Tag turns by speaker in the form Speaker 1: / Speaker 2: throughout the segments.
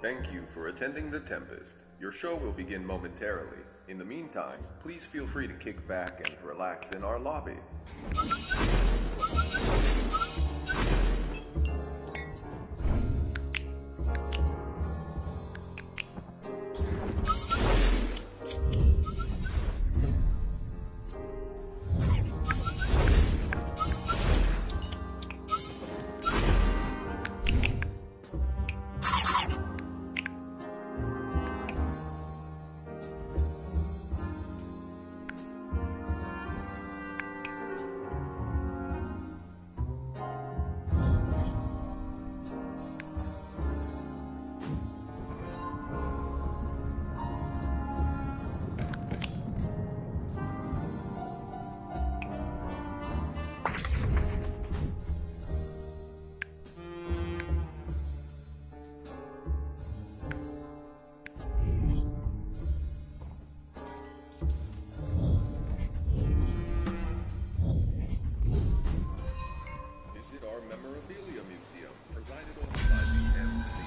Speaker 1: Thank you for attending the Tempest. Your show will begin momentarily. In the meantime, please feel free to kick back and relax in our lobby. Visit our memorabilia museum, presided over by the MC,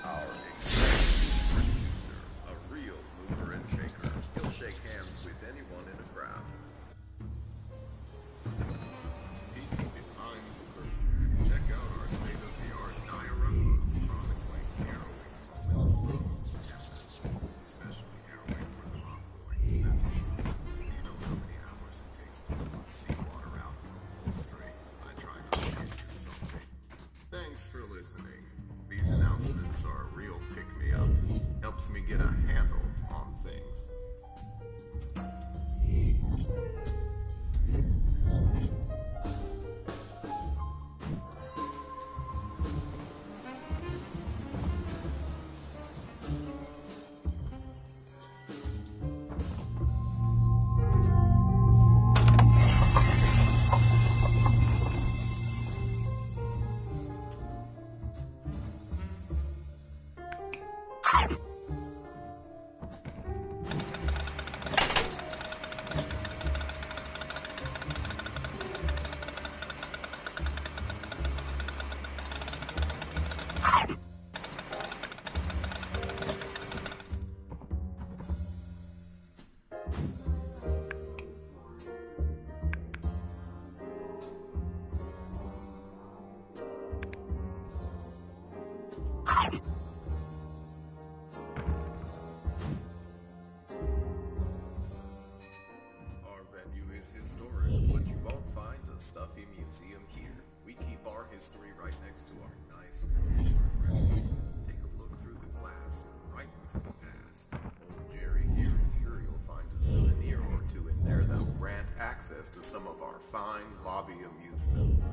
Speaker 1: our executive producer, a real mover and shaker. He'll shake hands with anyone in a crowd. Peeking behind the curtain, check out our state-of-the-art dioramas chronicling harrowing moments from Tempest, especially harrowing for the hot boy. That's easy. You know how many hours it takes to pull seawater out of the whole strait. I try not to get consulting. Thanks for listening. These announcements are a real pick-me-up. Helps me get a handle on things. Our venue is historic, but you won't find a stuffy museum here. We keep our history right next to our nice, cool refreshments. Take a look through the glass and right into the past. Old Jerry here is sure you'll find a souvenir or two in there that'll grant access to some of our fine lobby amusements.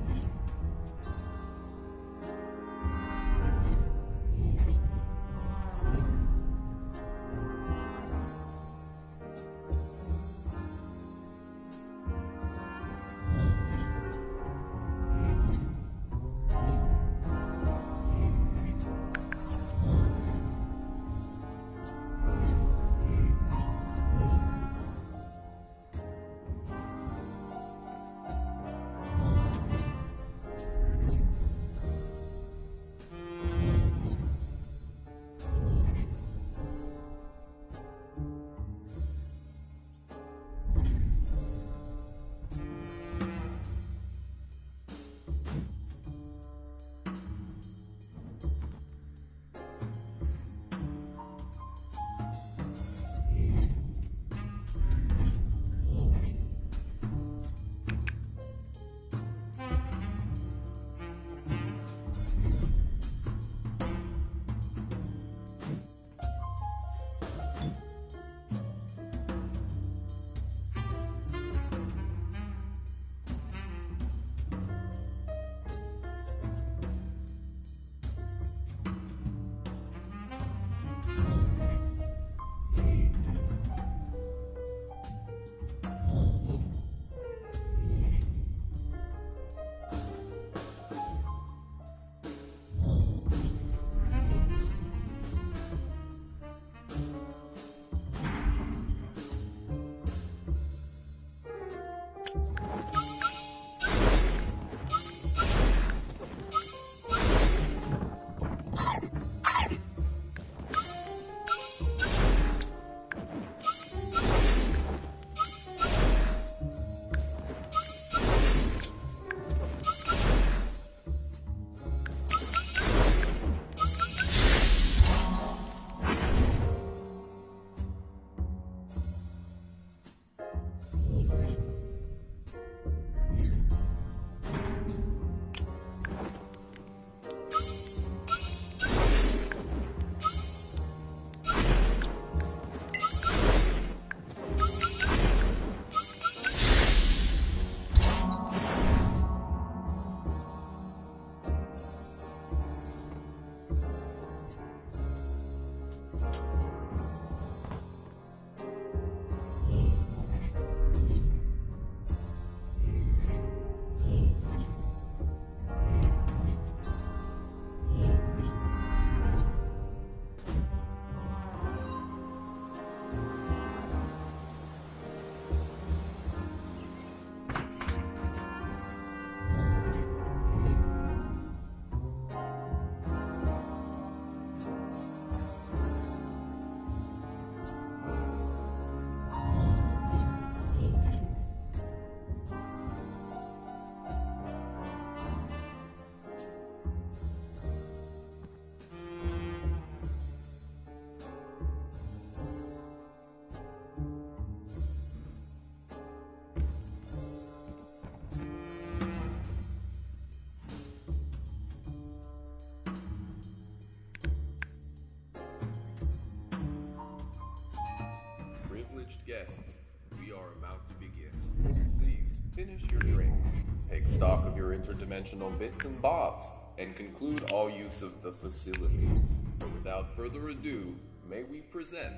Speaker 1: drinks, take stock of your interdimensional bits and bobs, and conclude all use of the facilities. But without further ado, may we present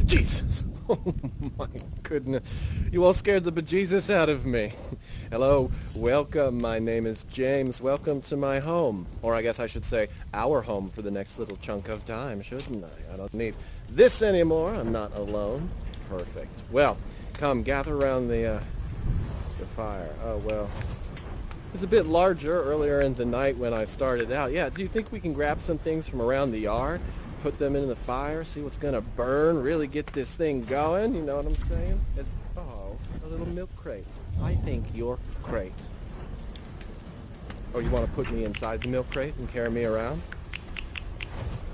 Speaker 2: Jesus! Oh my goodness. You all scared the bejesus out of me. Hello, welcome. My name is James. Welcome to my home. Or I guess I should say our home for the next little chunk of time, shouldn't I? I don't need this anymore. I'm not alone. Perfect. Well, come gather around the fire. Oh, well. It was a bit larger earlier in the night when I started out. Yeah, do you think we can grab some things from around the yard? Put them in the fire, see what's gonna burn, really get this thing going, you know what I'm saying? Oh, a little milk crate. I think your crate. Oh, you want to put me inside the milk crate and carry me around?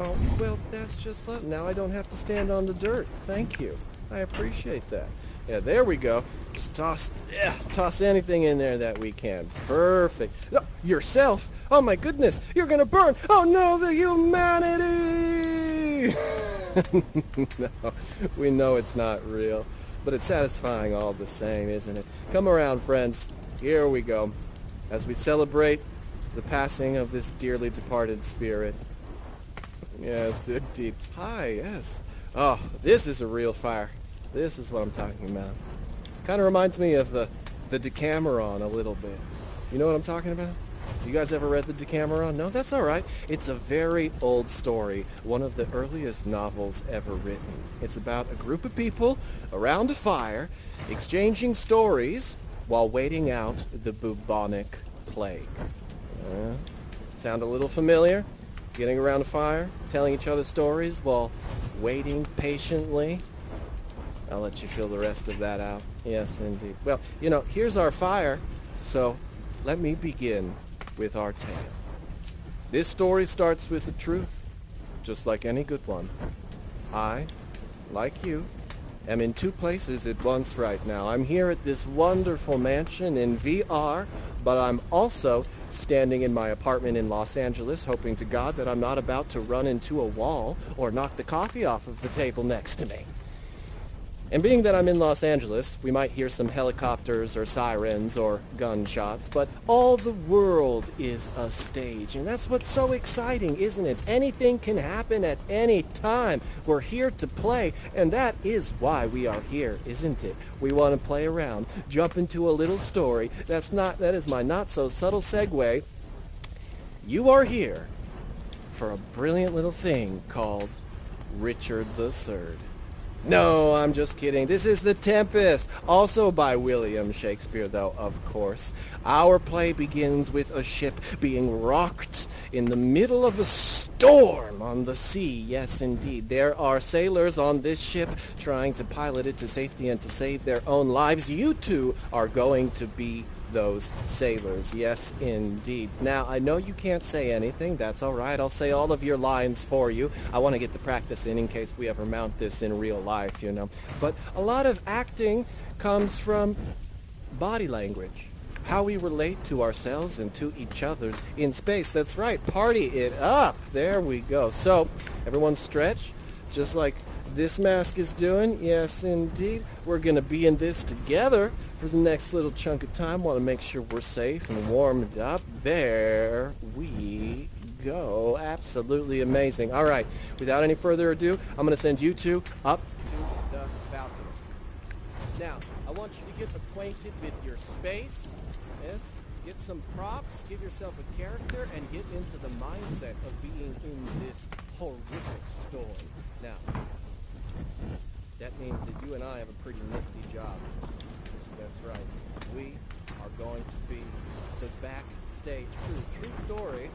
Speaker 2: Oh, well, that's just love. Now I don't have to stand on the dirt. Thank you. I appreciate that. Yeah, there we go. Just toss anything in there that we can. Perfect. Oh, yourself? Oh my goodness, you're gonna burn! Oh no, the humanity! No, we know it's not real, but it's satisfying all the same, isn't it? Come around, friends. Here we go. As we celebrate the passing of this dearly departed spirit. Yes, indeed. Hi, yes. Oh, this is a real fire. This is what I'm talking about. Kind of reminds me of the Decameron a little bit. You know what I'm talking about? You guys ever read the Decameron? No, that's all right. It's a very old story, one of the earliest novels ever written. It's about a group of people around a fire exchanging stories while waiting out the bubonic plague. Sound a little familiar? Getting around a fire, telling each other stories while waiting patiently. I'll let you fill the rest of that out. Yes, indeed. Well, you know, here's our fire, so let me begin with our tale. This story starts with the truth, just like any good one. I, like you, am in two places at once right now. I'm here at this wonderful mansion in VR, but I'm also standing in my apartment in Los Angeles, hoping to God that I'm not about to run into a wall or knock the coffee off of the table next to me. And being that I'm in Los Angeles, we might hear some helicopters or sirens or gunshots, but all the world is a stage. And that's what's so exciting, isn't it? Anything can happen at any time. We're here to play, and that is why we are here, isn't it? We want to play around, jump into a little story. That is my not-so-subtle segue. You are here for a brilliant little thing called Richard III. No, I'm just kidding. This is The Tempest, also by William Shakespeare, though, of course. Our play begins with a ship being rocked in the middle of a storm on the sea. Yes, indeed. There are sailors on this ship trying to pilot it to safety and to save their own lives. You two are going to be those sailors. Yes, indeed. Now, I know you can't say anything. That's all right. I'll say all of your lines for you. I want to get the practice in case we ever mount this in real life, you know. But a lot of acting comes from body language. How we relate to ourselves and to each other in space. That's right. Party it up. There we go. So, everyone stretch, just like this mask is doing. Yes, indeed. We're going to be in this together for the next little chunk of time. Want to make sure we're safe and warmed up. There we go. Absolutely amazing. All right. Without any further ado, I'm going to send you two up to the balcony. Now, I want you to get acquainted with your space. Yes. Get some props, give yourself a character, and get into the mindset of being in this horrific storm. Now, that means that you and I have a pretty nifty job. That's right. We are going to be the backstage crew. True story,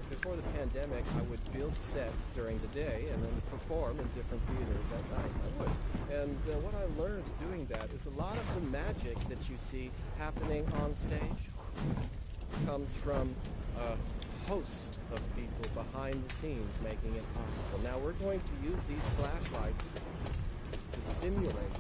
Speaker 2: before the pandemic, I would build sets during the day and then perform in different theaters at night. I would. And what I learned doing that is a lot of the magic that you see happening on stage comes from a host of people behind the scenes making it possible. Now we're going to use these flashlights to simulate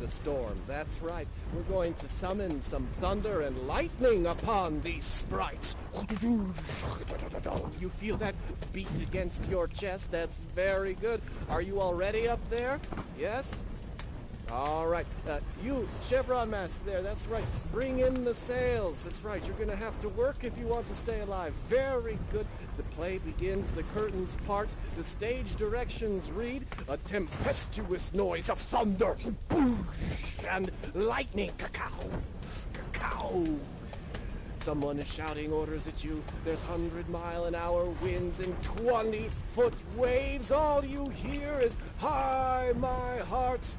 Speaker 2: the storm. That's right. We're going to summon some thunder and lightning upon these sprites. You feel that beat against your chest? That's very good. Are you all ready up there? Yes? All right. You, Chevron mask there, that's right. Bring in the sails. That's right. You're going to have to work if you want to stay alive. Very good. The play begins. The curtains part. The stage directions read, a tempestuous noise of thunder, and lightning. Cacao. Cacao. Someone is shouting orders at you. There's 100-mile-an-hour winds and 20-foot waves. All you hear is, "Hi, my hearts.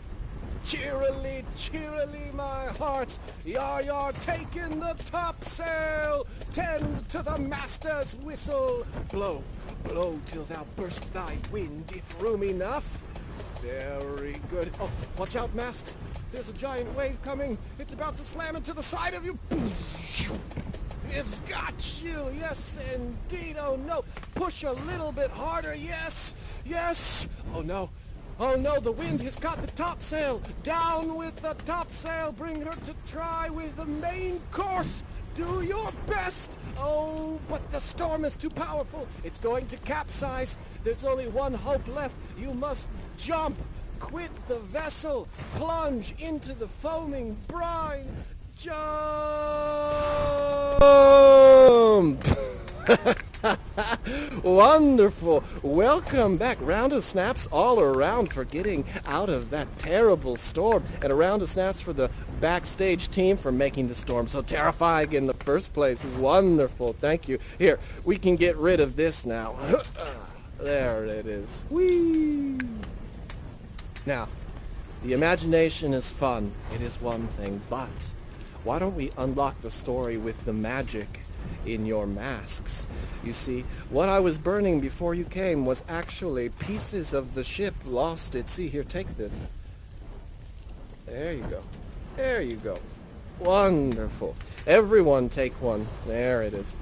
Speaker 2: Cheerily, cheerily, my heart, yar, yar, taking the topsail, tend to the master's whistle, blow, blow till thou burst thy wind, if room enough." Very good. Oh, watch out, masks. There's a giant wave coming. It's about to slam into the side of you. It's got you. Yes, indeed. Oh, no. Push a little bit harder. Yes, yes. Oh, no. Oh no, the wind has got the topsail! Down with the topsail! Bring her to try with the main course! Do your best! Oh, but the storm is too powerful! It's going to capsize! There's only one hope left! You must jump! Quit the vessel! Plunge into the foaming brine! Jump! Wonderful. Welcome back. Round of snaps all around for getting out of that terrible storm. And a round of snaps for the backstage team for making the storm so terrifying in the first place. Wonderful. Thank you. Here, we can get rid of this now. There it is. Whee! Now, the imagination is fun. It is one thing. But why don't we unlock the story with the magic in your masks? You see, what I was burning before you came was actually pieces of the ship lost at sea. Here, take this. There you go. There you go. Wonderful. Everyone take one. There it is.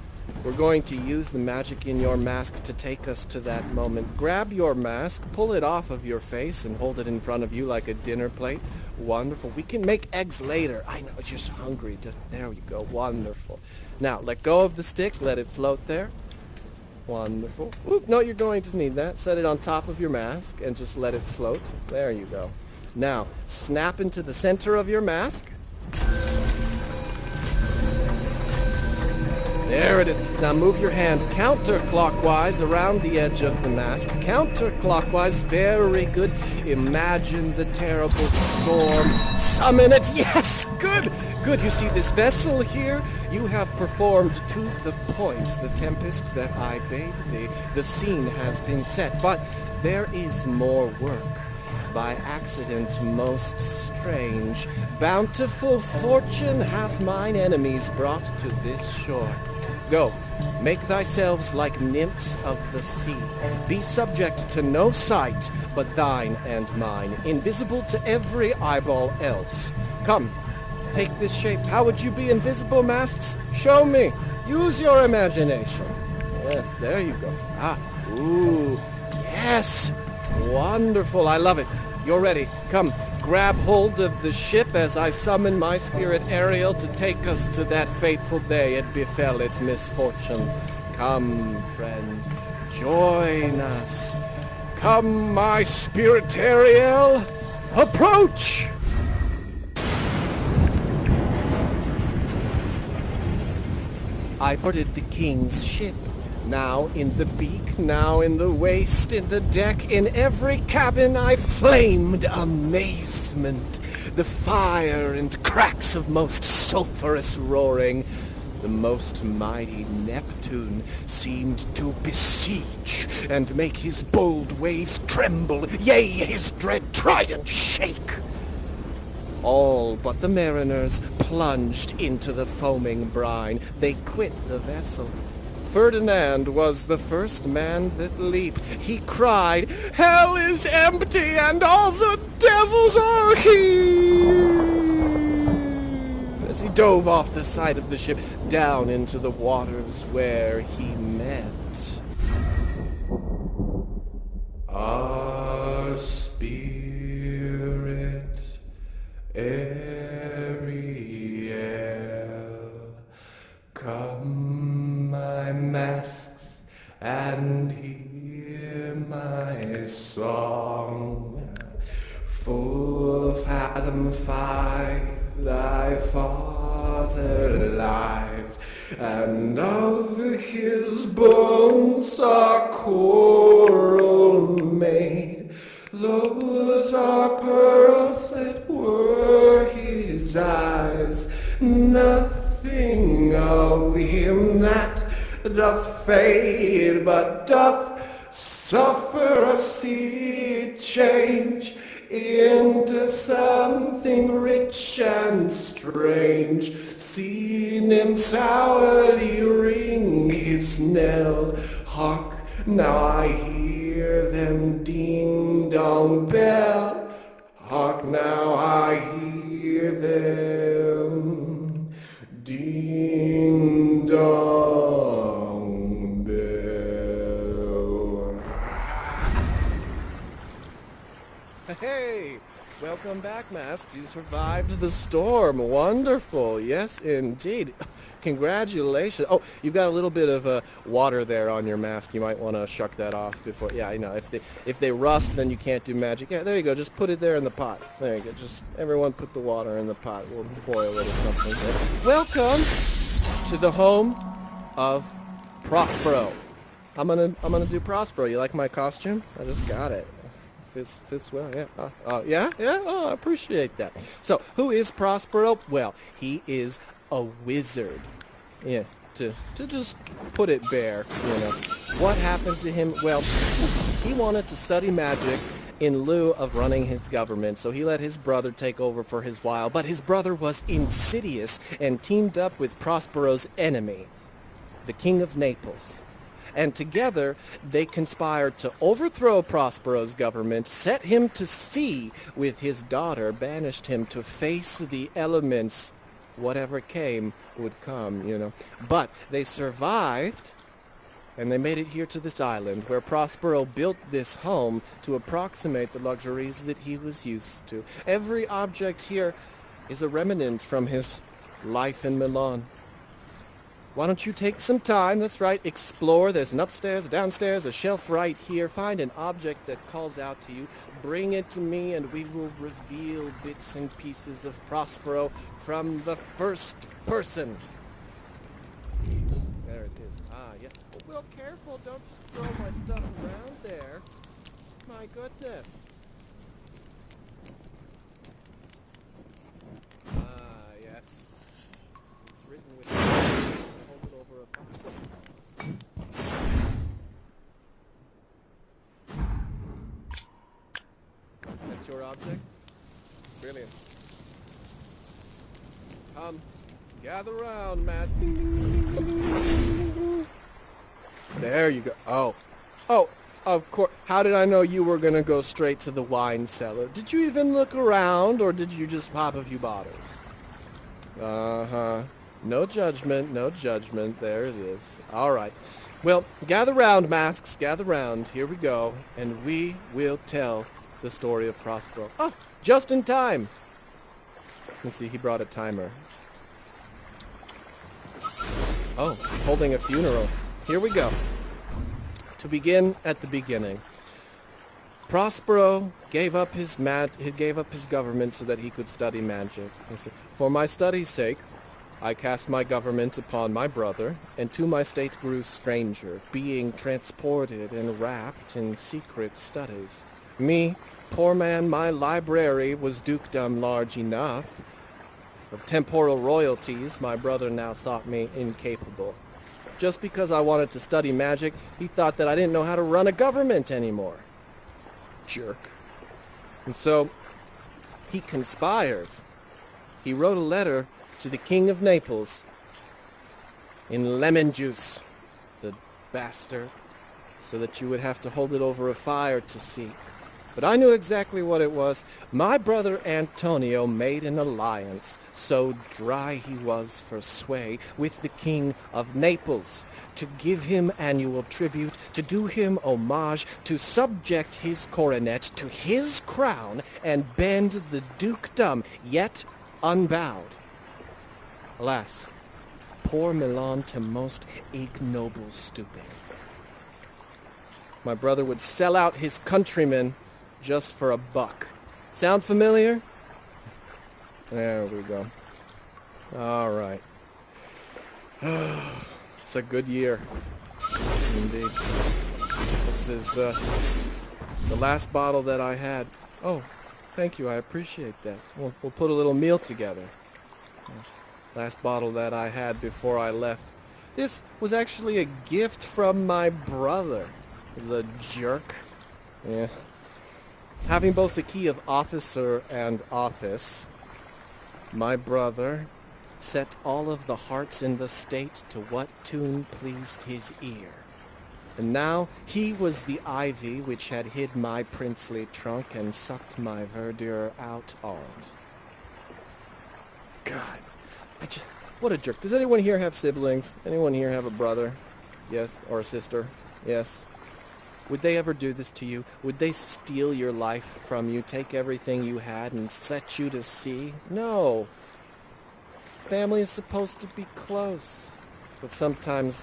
Speaker 2: We're going to use the magic in your mask to take us to that moment. Grab your mask, pull it off of your face, and hold it in front of you like a dinner plate. Wonderful. We can make eggs later. I know, just hungry. There you go. Wonderful. Now, let go of the stick. Let it float there. Wonderful. Oop, no, you're going to need that. Set it on top of your mask and just let it float. There you go. Now, snap into the center of your mask. There it is. Now move your hand counterclockwise around the edge of the mask. Counterclockwise. Very good. Imagine the terrible storm. Summon it. Yes! Good! Good. You see this vessel here? You have performed to the point the tempest that I bade thee. The scene has been set, but there is more work. By accident most strange, bountiful fortune hath mine enemies brought to this shore. Go, make thyselves like nymphs of the sea. Be subject to no sight but thine and mine, invisible to every eyeball else. Come, take this shape. How would you be invisible, masks? Show me. Use your imagination. Yes, there you go. Ah, ooh, yes. Wonderful, I love it. You're ready. Come, grab hold of the ship as I summon my spirit Ariel to take us to that fateful day it befell its misfortune. Come, friend, join us. Come, my spirit Ariel, approach! I boarded the king's ship. Now in the beak, now in the waist, in the deck, in every cabin I flamed amazement. The fire and cracks of most sulphurous roaring. The most mighty Neptune seemed to besiege and make his bold waves tremble, yea, his dread trident shake. All but the mariners plunged into the foaming brine. They quit the vessel. Ferdinand was the first man that leaped. He cried, "Hell is empty and all the devils are here!" As he dove off the side of the ship, down into the waters where he met our spirit Ariel. Come, my masks, and hear my song. Full fathom 5 thy father lies, and of his bones are coral made. Those are pearls that were his eyes. Nothing of him that doth fade, but doth suffer a sea change into something rich and strange. See nymphs hourly ring his knell. Hark, now I hear them ding-dong bell. Hark, now I hear them ding-dong bell. Hey, welcome back, Masks. You survived the storm. Wonderful. Yes, indeed. Congratulations. Oh, you've got a little bit of water there on your mask. You might want to shuck that off before. Yeah, I know. If they rust, then you can't do magic. Yeah, there you go. Just put it there in the pot. There you go. Just everyone put the water in the pot. We'll boil it or something. Welcome to the home of Prospero. I'm gonna do Prospero. You like my costume? I just got it. Fits well, yeah. Yeah? Oh, I appreciate that. So, who is Prospero? Well, he is a wizard. Yeah, to just put it bare, you know. What happened to him? Well, he wanted to study magic in lieu of running his government, so he let his brother take over for his while. But his brother was insidious and teamed up with Prospero's enemy, the King of Naples. And together, they conspired to overthrow Prospero's government, set him to sea with his daughter, banished him to face the elements. Whatever came would come, you know. But they survived, and they made it here to this island, where Prospero built this home to approximate the luxuries that he was used to. Every object here is a remnant from his life in Milan. Why don't you take some time, that's right, explore. There's an upstairs, a downstairs, a shelf right here. Find an object that calls out to you. Bring it to me and we will reveal bits and pieces of Prospero from the first person. There it is. Ah, yes. Oh, well, careful. Don't just throw my stuff around there. My goodness. Ah, yes. It's written with... over a That's your object? Brilliant. Gather round, mask. There you go. Oh, of course. How did I know you were gonna go straight to the wine cellar? Did you even look around, or did you just pop a few bottles? Uh-huh. No judgment, no judgment. There it is. All right. Well, gather round, masks. Gather round. Here we go. And we will tell the story of Prospero. Oh, just in time. You see, he brought a timer. Oh, holding a funeral. Here we go. To begin at the beginning. Prospero gave up his government so that he could study magic. He said, "For my study's sake, I cast my government upon my brother, and to my state grew stranger, being transported and wrapped in secret studies. Me, poor man, my library was dukedom large enough. Of temporal royalties, my brother now thought me incapable. Just because I wanted to study magic, he thought that I didn't know how to run a government anymore. Jerk. And so, he conspired. He wrote a letter to the King of Naples in lemon juice, the bastard, so that you would have to hold it over a fire to see. But I knew exactly what it was. My brother Antonio made an alliance, so dry he was for sway, with the King of Naples, to give him annual tribute, to do him homage, to subject his coronet to his crown, and bend the dukedom, yet unbowed. Alas, poor Milan to most ignoble stooping. My brother would sell out his countrymen just for a buck. Sound familiar? There we go. All right. It's a good year. Indeed. This is the last bottle that I had. Oh, thank you. I appreciate that. We'll put a little meal together. Last bottle that I had before I left. This was actually a gift from my brother. The jerk. Yeah. Having both the key of officer and office, my brother set all of the hearts in the state to what tune pleased his ear. And now he was the ivy which had hid my princely trunk and sucked my verdure out on't. God, what a jerk. Does anyone here have siblings? Anyone here have a brother? Yes, or a sister? Yes. Would they ever do this to you? Would they steal your life from you, take everything you had, and set you to sea? No. Family is supposed to be close. But sometimes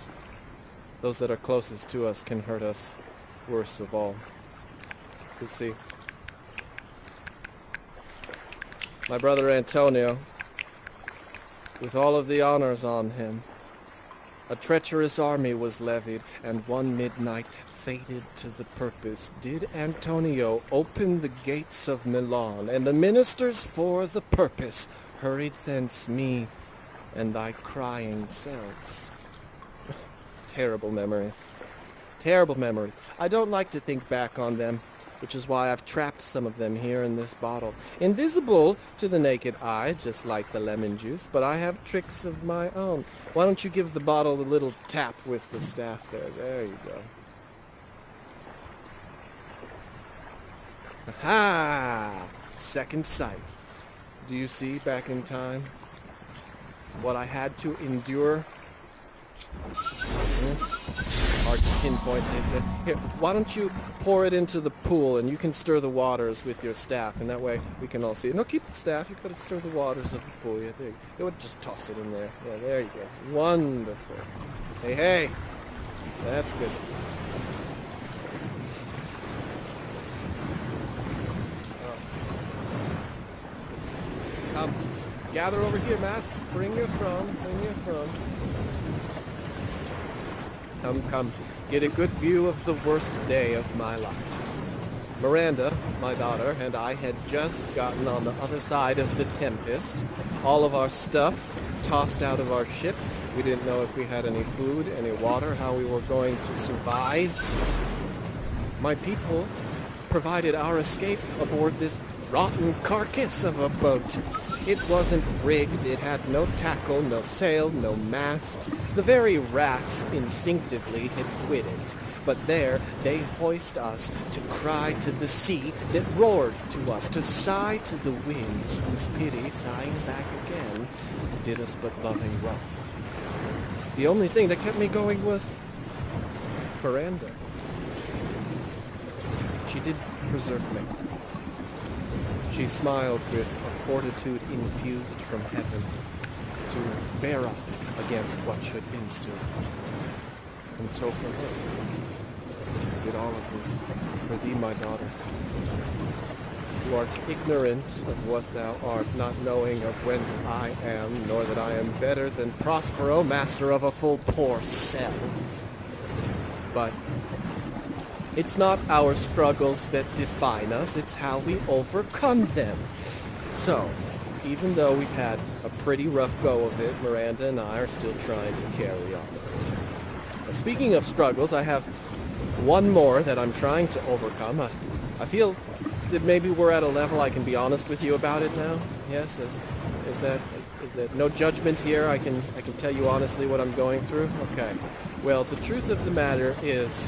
Speaker 2: those that are closest to us can hurt us worst of all. You see, my brother Antonio, with all of the honors on him, a treacherous army was levied, and one midnight, fated to the purpose, did Antonio open the gates of Milan, and the ministers for the purpose hurried thence me and thy crying selves. Terrible memories. Terrible memories. I don't like to think back on them, which is why I've trapped some of them here in this bottle. Invisible to the naked eye, just like the lemon juice, but I have tricks of my own. Why don't you give the bottle a little tap with the staff there? There you go. Aha! Second sight. Do you see back in time what I had to endure? Hard to pinpoint it. Here, why don't you pour it into the pool and you can stir the waters with your staff, and that way we can all see it. No, keep the staff. You've got to stir the waters of the pool. Yeah, there you go. Just toss it in there. Yeah, there you go. Wonderful. Hey, hey. That's good. Come, gather over here, masks. Bring your throne. Bring your throne. Come, come. Get a good view of the worst day of my life. Miranda, my daughter, and I had just gotten on the other side of the Tempest. All of our stuff tossed out of our ship. We didn't know if we had any food, any water, how we were going to survive. My people provided our escape aboard this rotten carcass of a boat. It wasn't rigged, it had no tackle, no sail, no mast. The very rats instinctively had quit it. But there they hoist us to cry to the sea that roared to us, to sigh to the winds whose pity, sighing back again, did us but loving wrong. The only thing that kept me going was Miranda. She did preserve me. She smiled with a fortitude infused from heaven to bear up against what should ensue. And so for her, I did all of this for thee, my daughter. Who art ignorant of what thou art, not knowing of whence I am, nor that I am better than Prospero, master of a full poor cell. But it's not our struggles that define us, it's how we overcome them. So, even though we've had a pretty rough go of it, Miranda and I are still trying to carry on. Speaking of struggles, I have one more that I'm trying to overcome. I feel that maybe we're at a level I can be honest with you about it now. Yes, is that no judgment here? I can tell you honestly what I'm going through. Okay. Well, the truth of the matter is,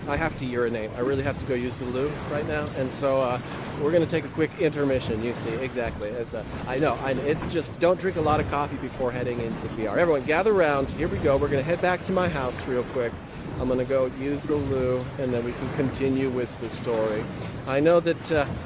Speaker 2: I have to urinate. I really have to go use the loo right now, and so we're gonna take a quick intermission. You see, exactly. I know. It's just don't drink a lot of coffee before heading into VR. Everyone, gather around. Here we go. We're gonna head back to my house real quick. I'm gonna go use the loo, and then we can continue with the story. I know that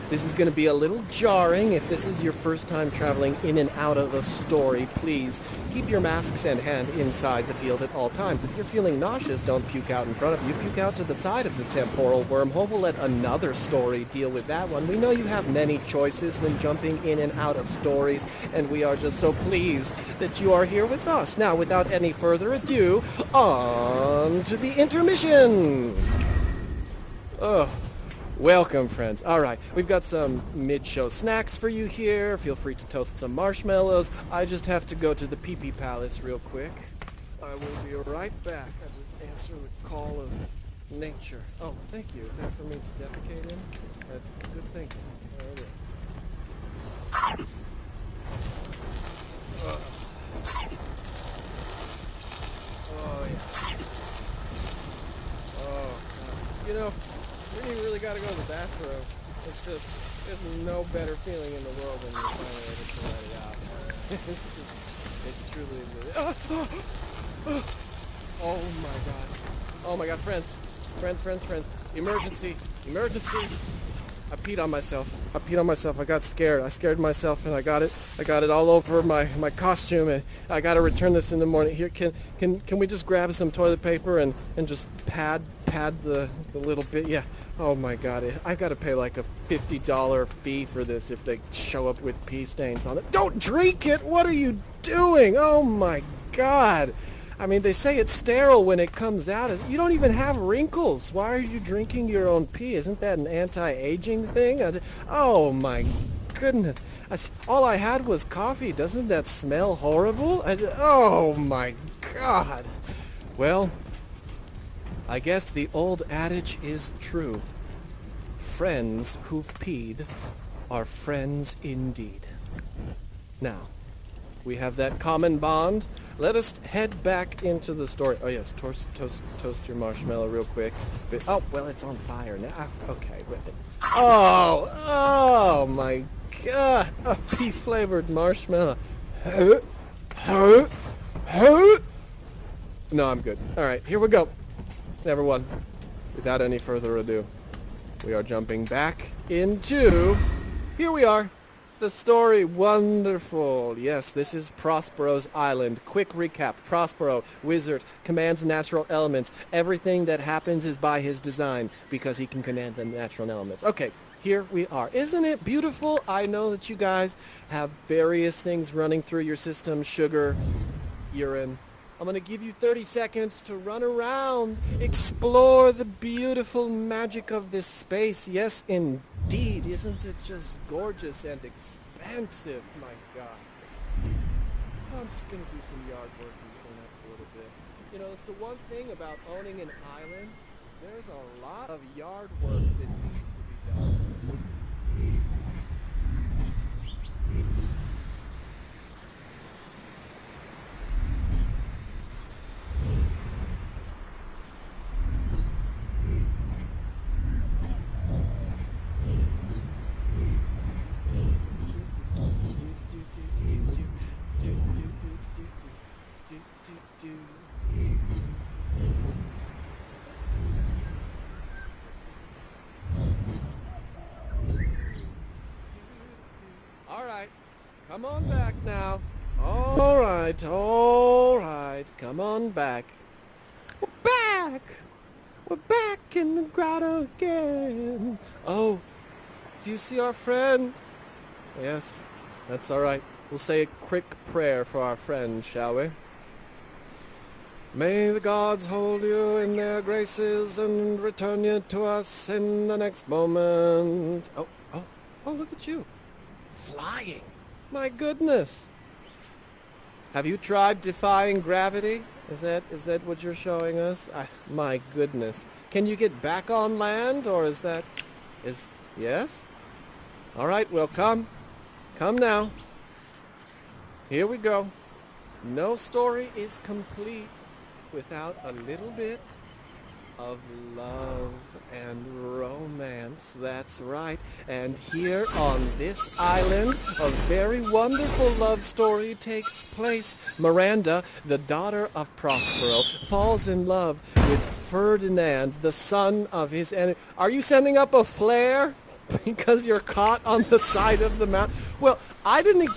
Speaker 2: this is going to be a little jarring. If this is your first time traveling in and out of a story, please keep your masks and hand inside the field at all times. If you're feeling nauseous, don't puke out in front of you. Puke out to the side of the temporal wormhole. We'll let another story deal with that one. We know you have many choices when jumping in and out of stories, and we are just so pleased that you are here with us. Now, without any further ado, on to the intermission! Oh. Welcome, friends. All right, we've got some mid-show snacks for you here. Feel free to toast some marshmallows. I just have to go to the Pee-Pee Palace real quick. I will be right back. I just answer the call of nature. Oh, thank you. Is that for me to defecate in? That's good thinking. There it is. Oh, yeah. Oh, God. You know, when you really gotta go to the bathroom, it's just, there's no better feeling in the world than you're finally able to let it out. It's truly really, oh my God. Oh my God, friends. Emergency. I peed on myself. I got scared. I scared myself, and I got it all over my costume, and I gotta return this in the morning. Here, can we just grab some toilet paper and just pad the little bit? Yeah. Oh my God, I've got to pay like a $50 fee for this if they show up with pee stains on it. Don't drink it! What are you doing? Oh my God. I mean, they say it's sterile when it comes out. You don't even have wrinkles. Why are you drinking your own pee? Isn't that an anti-aging thing? Oh my goodness. All I had was coffee. Doesn't that smell horrible? Oh my God. Well, I guess the old adage is true. Friends who've peed are friends indeed. Now, we have that common bond. Let us head back into the story. Oh yes, toast your marshmallow real quick. Oh, well, it's on fire now. Okay, with it. Oh my God, a pea-flavored marshmallow. No, I'm good. All right, here we go. Everyone, without any further ado, we are jumping back into, here we are, the story. Wonderful. Yes, this is Prospero's Island. Quick recap. Prospero, wizard, commands natural elements. Everything that happens is by his design because he can command the natural elements. Okay, here we are. Isn't it beautiful? I know that you guys have various things running through your system. Sugar, urine. I'm going to give you 30 seconds to run around, explore the beautiful magic of this space. Yes, indeed. Isn't it just gorgeous and expansive? My God. I'm just going to do some yard work and clean up a little bit. You know, it's the one thing about owning an island. There's a lot of yard work that needs to be done. All right, come on back now. All right, come on back. We're back! We're back in the grotto again. Oh, do you see our friend? Yes, that's all right. We'll say a quick prayer for our friend, shall we? May the gods hold you in their graces and return you to us in the next moment. Oh, look at you. Flying. My goodness. Have you tried defying gravity? Is that what you're showing us? My goodness. Can you get back on land, or yes? All right, well, come now. Here we go. No story is complete without a little bit of love and romance. That's right. And here on this island, a very wonderful love story takes place. Miranda, the daughter of Prospero, falls in love with Ferdinand, the son of his enemy. Are you sending up a flare? Because you're caught on the side of the mountain. Well, I didn't.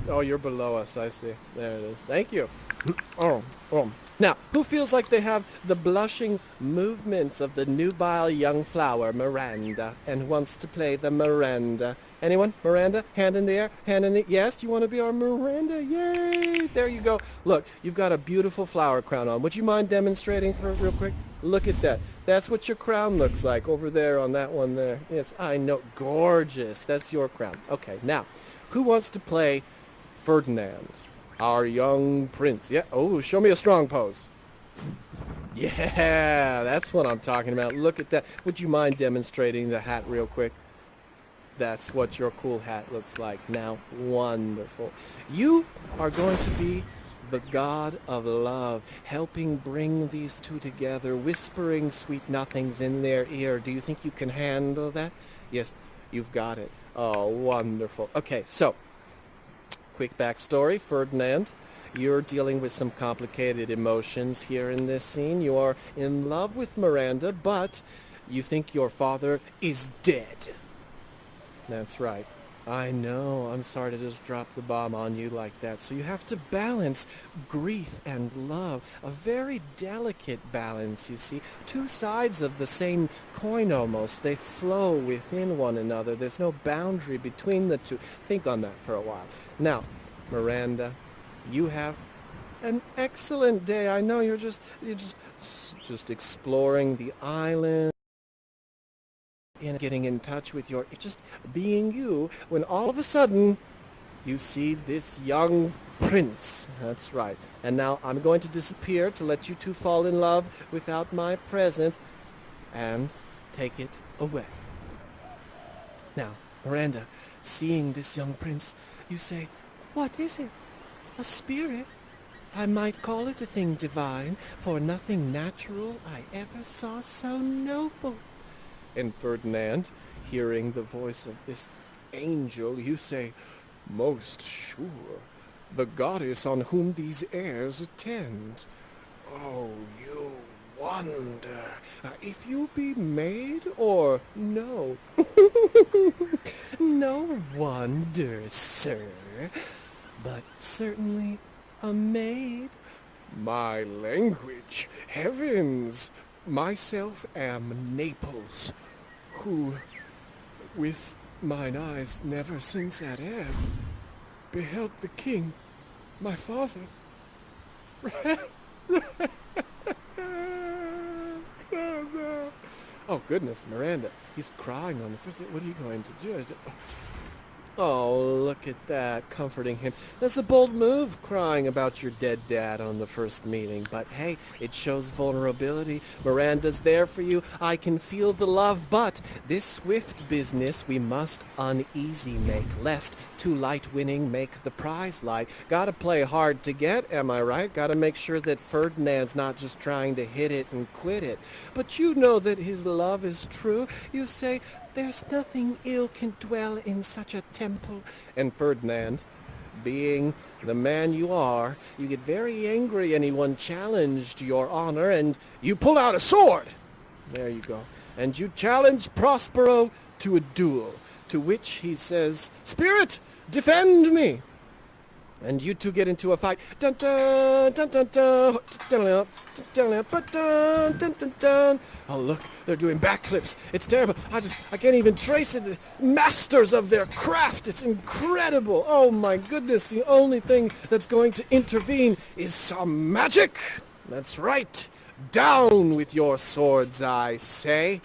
Speaker 2: Oh, you're below us, I see. There it is. Thank you. Oh. Now, who feels like they have the blushing movements of the nubile young flower, Miranda, and wants to play the Miranda? Anyone? Miranda? Hand in the air? Hand in the... Yes, you want to be our Miranda? Yay! There you go. Look, you've got a beautiful flower crown on. Would you mind demonstrating for real quick? Look at that. That's what your crown looks like over there on that one there. Yes, I know. Gorgeous. That's your crown. Okay, now, who wants to play Ferdinand, our young prince? Yeah. Oh, show me a strong pose. Yeah, that's what I'm talking about. Look at that. Would you mind demonstrating the hat real quick? That's what your cool hat looks like. Now, wonderful. You are going to be the god of love, helping bring these two together, whispering sweet nothings in their ear. Do you think you can handle that? Yes, you've got it. Oh, wonderful. Okay, so, quick backstory. Ferdinand, you're dealing with some complicated emotions here in this scene. You are in love with Miranda, but you think your father is dead. That's right. I know. I'm sorry to just drop the bomb on you like that. So you have to balance grief and love. A very delicate balance, you see. Two sides of the same coin almost. They flow within one another. There's no boundary between the two. Think on that for a while. Now, Miranda, you have an excellent day. I know you're just exploring the island, getting in touch with your, just being you, when all of a sudden you see this young prince. That's right. And now I'm going to disappear to let you two fall in love without my presence, and take it away. Now, Miranda, seeing this young prince, you say, "What is it? A spirit? I might call it a thing divine, for nothing natural I ever saw so noble." And Ferdinand, hearing the voice of this angel, you say, "Most sure, the goddess on whom these airs attend. Oh, you wonder if you be maid or no." "No wonder, sir, but certainly a maid." "My language, heavens! Myself am Naples, who, with mine eyes never since at ebb, beheld the king, my father." Oh, goodness, Miranda, he's crying on the first. What are you going to do? Oh, look at that, comforting him. That's a bold move, crying about your dead dad on the first meeting. But hey, it shows vulnerability. Miranda's there for you. I can feel the love, but this swift business we must uneasy make, lest too light winning make the prize light. Gotta play hard to get, am I right? Gotta make sure that Ferdinand's not just trying to hit it and quit it. But you know that his love is true. You say, "There's nothing ill can dwell in such a temple." And Ferdinand, being the man you are, you get very angry anyone challenged your honor, and you pull out a sword. There you go. And you challenge Prospero to a duel, to which he says, "Spirit, defend me." And you two get into a fight. Dun dun dun dun dun dun dun dun dun dun dun dun. Oh, look, they're doing backflips. It's terrible. I can't even trace it. Masters of their craft. It's incredible. Oh my goodness. The only thing that's going to intervene is some magic. That's right. Down with your swords, I say.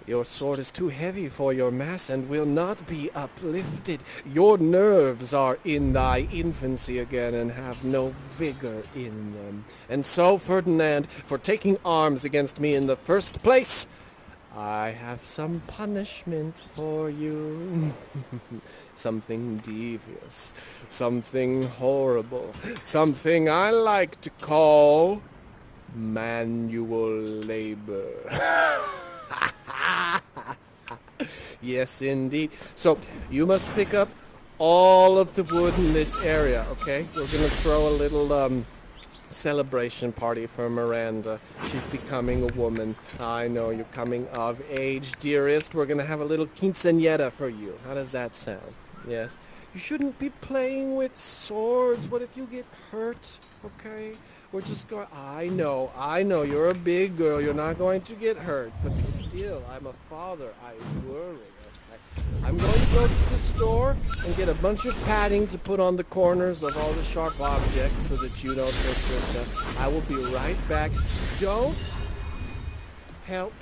Speaker 2: Your sword is too heavy for your mass and will not be uplifted. Your nerves are in thy infancy again and have no vigor in them. And so, Ferdinand, for taking arms against me in the first place, I have some punishment for you. Something devious, something horrible, something I like to call manual labor. Yes, indeed. So you must pick up all of the wood in this area, okay? We're gonna throw a little celebration party for Miranda. She's becoming a woman. I know you're coming of age, dearest. We're gonna have a little quinceañera for you. How does that sound? Yes. You shouldn't be playing with swords. What if you get hurt? Okay? We're just going... I know. You're a big girl. You're not going to get hurt. But still, I'm a father. I worry. Okay? I'm going to go to the store and get a bunch of padding to put on the corners of all the sharp objects so that you don't hurt yourself. I will be right back. Don't help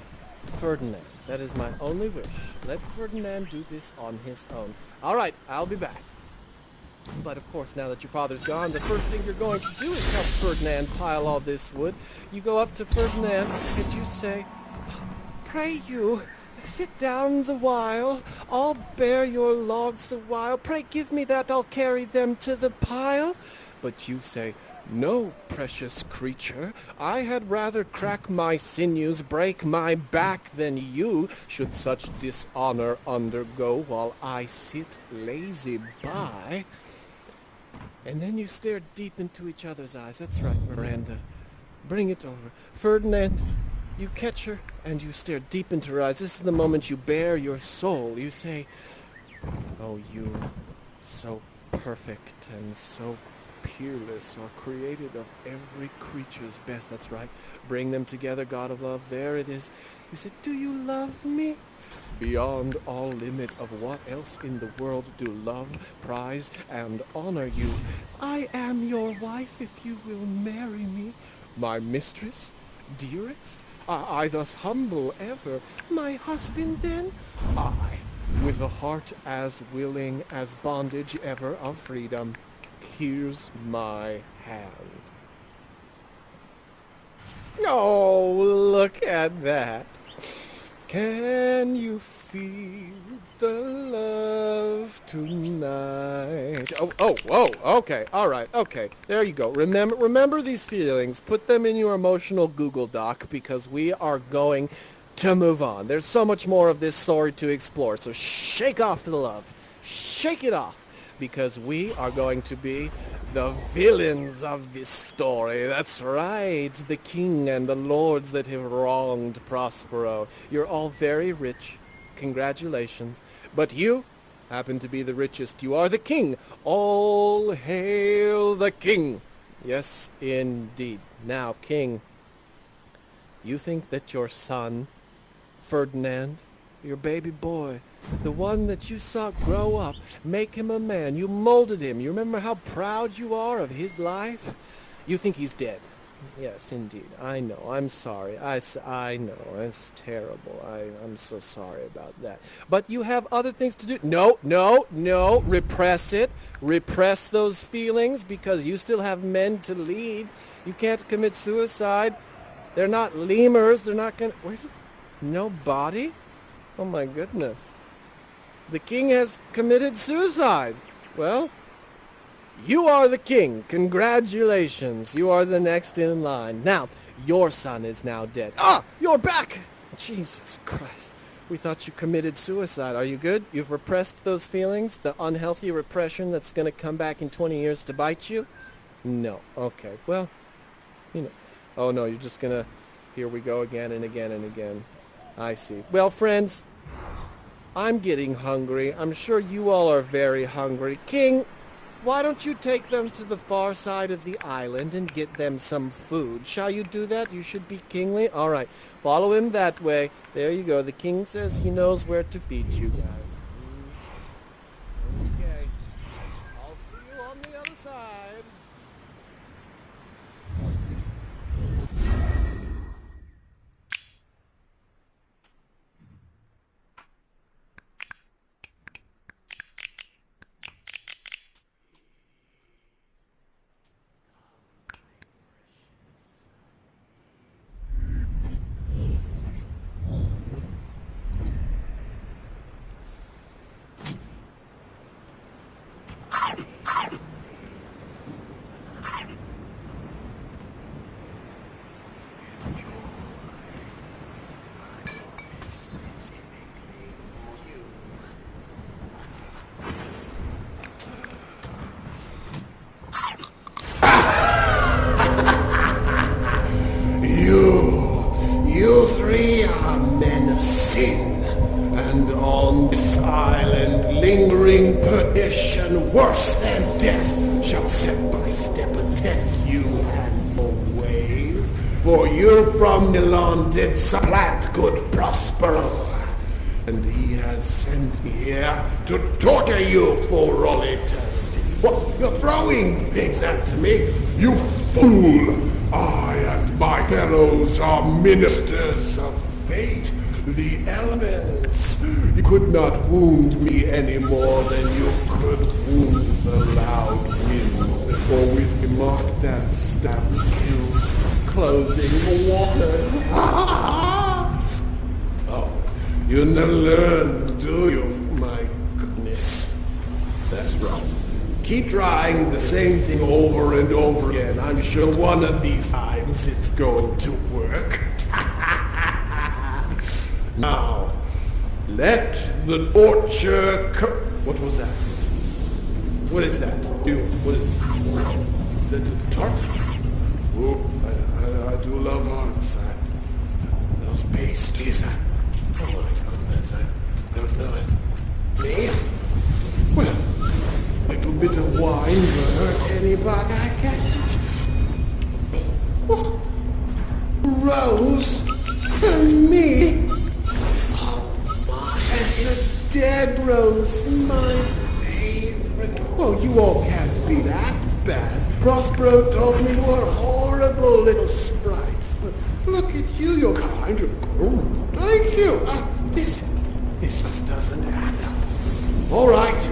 Speaker 2: Ferdinand. That is my only wish. Let Ferdinand do this on his own. All right, I'll be back. But of course, now that your father's gone, the first thing you're going to do is help Ferdinand pile all this wood. You go up to Ferdinand and you say, "Pray you, sit down the while. I'll bear your logs the while. Pray give me that, I'll carry them to the pile." But you say, "No, precious creature, I had rather crack my sinews, break my back, than you should such dishonor undergo while I sit lazy by." And then you stare deep into each other's eyes. That's right, Miranda. Bring it over. Ferdinand, you catch her and you stare deep into her eyes. This is the moment you bare your soul. You say, "Oh, you, so perfect and so peerless, are created of every creature's best." That's right. Bring them together, God of love. There it is. You said, "Do you love me? Beyond all limit of what else in the world do love, prize, and honor you. I am your wife if you will marry me. My mistress, dearest, I thus humble ever. My husband then, I, with a heart as willing as bondage ever of freedom. Here's my hand." Oh, look at that. Can you feel the love tonight? Okay, all right, okay. There you go. Remember these feelings. Put them in your emotional Google Doc because we are going to move on. There's so much more of this story to explore. So shake off the love. Shake it off. Because we are going to be the villains of this story. That's right, the king and the lords that have wronged Prospero. You're all very rich. Congratulations. But you happen to be the richest. You are the king. All hail the king. Yes, indeed. Now, king, you think that your son, Ferdinand, your baby boy, the one that you saw grow up, make him a man, you molded him, you remember how proud you are of his life? You think he's dead. Yes, indeed. I know. I'm sorry. I know. It's terrible. I'm so sorry about that. But you have other things to do. No. Repress it. Repress those feelings because you still have men to lead. You can't commit suicide. They're not lemurs. They're not going to... No body? Oh, my goodness. The king has committed suicide. Well, you are the king. Congratulations. You are the next in line. Now, your son is now dead. Ah, you're back. Jesus Christ. We thought you committed suicide. Are you good? You've repressed those feelings? The unhealthy repression that's going to come back in 20 years to bite you? No. Okay. Well, you know. Oh, no, you're just going to... Here we go again and again and again. I see. Well, friends, I'm getting hungry. I'm sure you all are very hungry. King, why don't you take them to the far side of the island and get them some food? Shall you do that? You should be kingly. All right. Follow him that way. There you go. The king says he knows where to feed you guys. Okay. I'll see you on the other side.
Speaker 3: lingering perdition worse than death shall step by step attend you and your ways. For you from Milan did supplant good Prospero, and he has sent me here to torture you for all eternity. What? You're throwing things at me? You fool! I and my fellows are ministers of fate, the elements. You could not wound me any more than you could wound the loud wind, or with the mark that stabs, kills, closing the water. Oh, you never learn, do you? My goodness. That's right. Keep trying the same thing over and over again. I'm sure one of these times it's going to work. Now, let the torture What was that? What is that? What is that a tart? Oh, I do love hearts. Those pastries. Oh my goodness, I don't know it. Me? Well, a little bit of wine will hurt anybody, I guess. Oh, Rose? Me? Oh my, and you're dead, Rose, my favorite. Oh, you all can't be that bad. Prospero told me you were horrible little sprites, but look at you, you're kind of... Oh, thank you. This just doesn't add up. All right.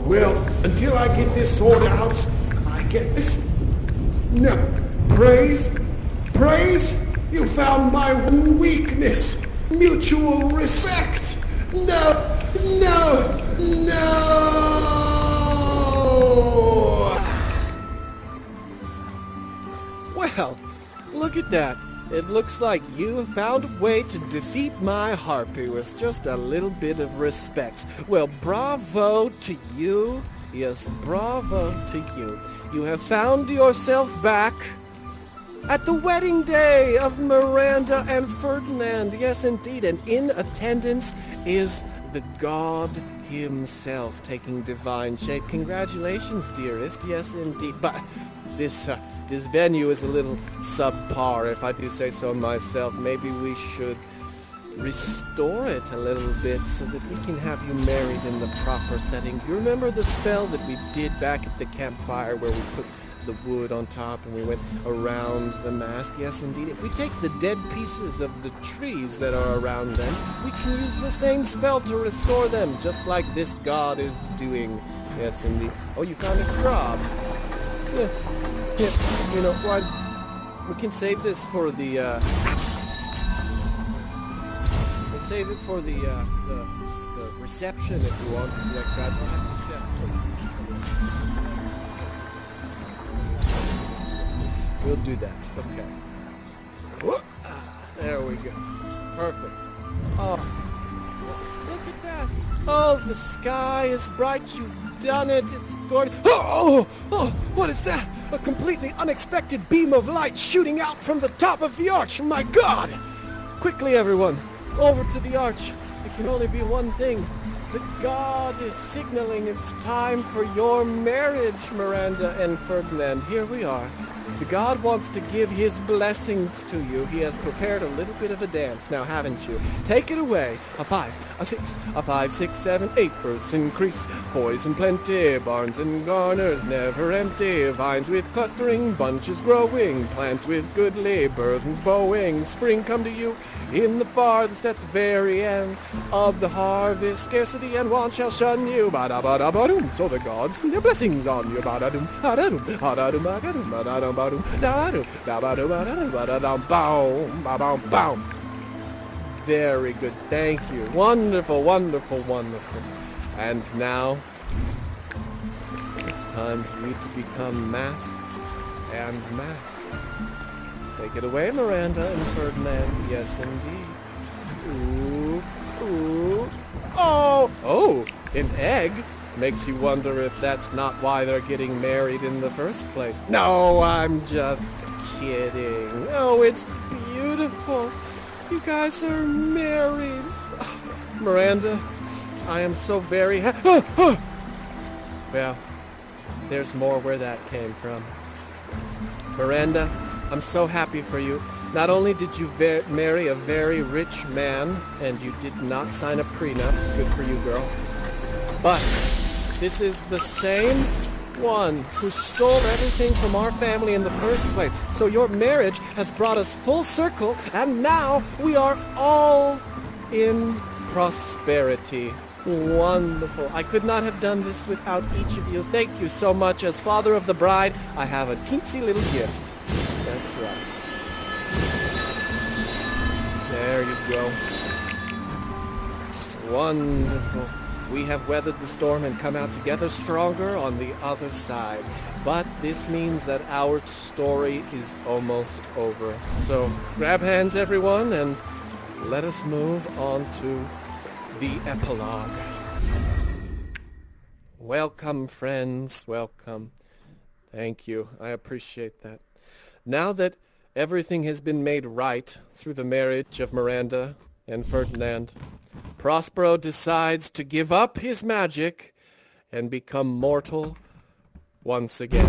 Speaker 3: Well, until I get this sorted out, I get this. No. Praise? You found my one weakness. Mutual respect. No.
Speaker 2: Well, look at that. It looks like you have found a way to defeat my harpy with just a little bit of respect. Well, bravo to you. Yes, bravo to you. You have found yourself back at the wedding day of Miranda and Ferdinand. Yes, indeed. And in attendance is the god himself taking divine shape. Congratulations, dearest. Yes, indeed. But this venue is a little subpar, if I do say so myself. Maybe we should restore it a little bit so that we can have you married in the proper setting. You remember the spell that we did back at the campfire where we put the wood on top and we went around the mask? Yes, indeed. If we take the dead pieces of the trees that are around them, we can use the same spell to restore them, just like this god is doing. Yes, indeed. Oh, you found a crab. Yeah. You know what? We can save this for the. We'll save it for the reception if you want. Like that. We'll have the chef. We'll do that. Okay. There we go. Perfect. Oh, look at that. Oh, the sky is bright. You've done it. It's gorgeous. Oh, what is that? A completely unexpected beam of light shooting out from the top of the arch. My God! Quickly, everyone, over to the arch. It can only be one thing. The god is signaling it's time for your marriage, Miranda and Ferdinand. Here we are. The god wants to give his blessings to you. He has prepared a little bit of a dance, now haven't you? Take it away. A 5, a 6, a 5, 6, 7, 8 births increase. Boys in plenty, barns and garners never empty. Vines with clustering, bunches growing. Plants with goodly burdens bowing. Spring come to you in the farthest at the very end of the harvest. Scarcity and want shall shun you. Ba-da-ba-da-ba-doom. So the gods, their blessings on you. Ba-da-doom, ba-da-doom, ba-da-doom, ba-da-doom, ba-da-doom, ba-doom, da-da-doom, da-ba-doom, ba-da-doom, ba-da-doom, boom, ba-boom, boom. Very good. Thank you. Wonderful, wonderful, wonderful. And now, it's time for you to become masked and masked. Take it away, Miranda and Ferdinand. Yes, indeed. Ooh. Oh, an egg? Makes you wonder if that's not why they're getting married in the first place. No, I'm just kidding. Oh, it's beautiful. You guys are married. Miranda, I am so very Well, there's more where that came from. Miranda, I'm so happy for you. Not only did you marry a very rich man, and you did not sign a prenup, good for you, girl, but this is the same one who stole everything from our family in the first place. So your marriage has brought us full circle, and now we are all in prosperity. Wonderful. I could not have done this without each of you. Thank you so much. As father of the bride, I have a teensy little gift. That's right. There you go. Wonderful. We have weathered the storm and come out together stronger on the other side. But this means that our story is almost over. So grab hands, everyone, and let us move on to the epilogue. Welcome, friends. Welcome. Thank you. I appreciate that. Now that everything has been made right through the marriage of Miranda and Ferdinand, Prospero decides to give up his magic and become mortal once again.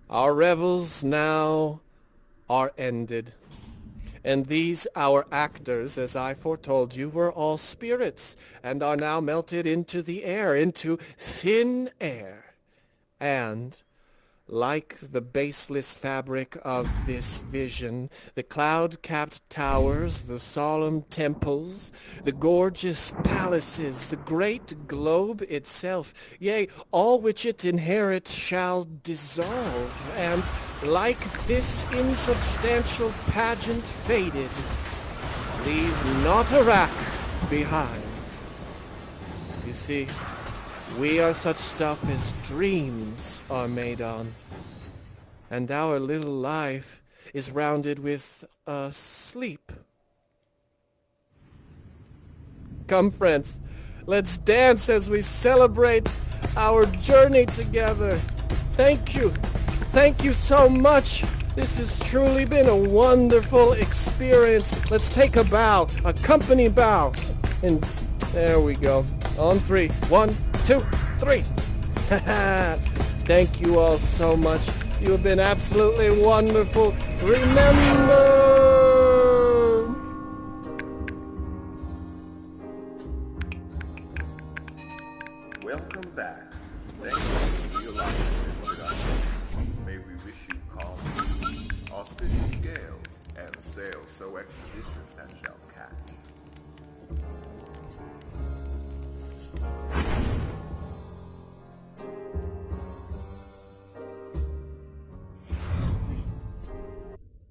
Speaker 2: Our revels now are ended. And these, our actors, as I foretold you, were all spirits and are now melted into the air, into thin air. And like the baseless fabric of this vision, the cloud-capped towers, the solemn temples, the gorgeous palaces, the great globe itself, yea, all which it inherits shall dissolve, and like this insubstantial pageant faded, leave not a rack behind. You see, we are such stuff as dreams are made on, and our little life is rounded with sleep. Come, friends, let's dance as we celebrate our journey together. Thank you. Thank you so much. This has truly been a wonderful experience. Let's take a bow, a company bow. And there we go. On three. 1, 2, 3. Thank you all so much. You have been absolutely wonderful. Remember!
Speaker 1: Welcome back. Thank you for realizing this production. May we wish you calm seas, auspicious gales, and sails so expeditious that shall catch.